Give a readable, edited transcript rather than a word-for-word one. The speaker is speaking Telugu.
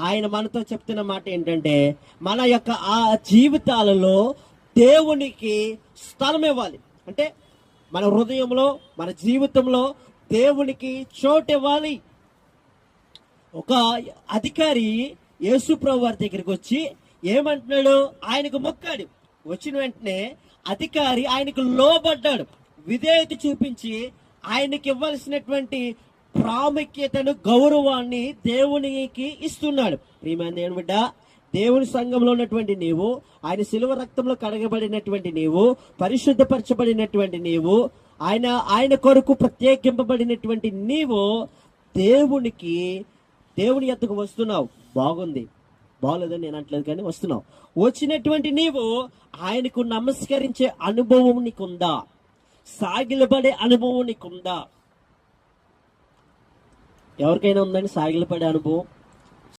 ఆయన మనతో చెప్తున్న మాట ఏంటంటే, మన యొక్క ఆ జీవితాలలో దేవునికి స్థలం ఇవ్వాలి. అంటే మన హృదయంలో, మన జీవితంలో దేవునికి చోటు ఇవ్వాలి. ఒక అధికారి యేసు ప్రభు వారి దగ్గరికి వచ్చి ఏమంటున్నాడు, ఆయనకు మొక్కాడు. వచ్చిన వెంటనే అధికారి ఆయనకు లోబడ్డాడు, విధేయత చూపించి ఆయనకి ఇవ్వాల్సినటువంటి ప్రాముఖ్యతను, గౌరవాన్ని దేవునికి ఇస్తున్నాడు. ప్రియమైన దేవుని బిడ్డ, దేవుని సంఘంలో ఉన్నటువంటి నీవు, ఆయన శిలువ రక్తంలో కడగబడినటువంటి నీవు, పరిశుద్ధపరచబడినటువంటి నీవు, ఆయన కొరకు ప్రత్యేకింపబడినటువంటి నీవు దేవుని యొద్దకు వస్తున్నావు. బాగుంది, బాగోలేదని నేను అంటలేదు, కానీ వస్తున్నావు. వచ్చినటువంటి నీవు ఆయనకు నమస్కరించే అనుభవం నీకుందా? సాగిలపడే అనుభవం నీకుందా? ఎవరికైనా ఉందండి సాగిలపడే అనుభవం?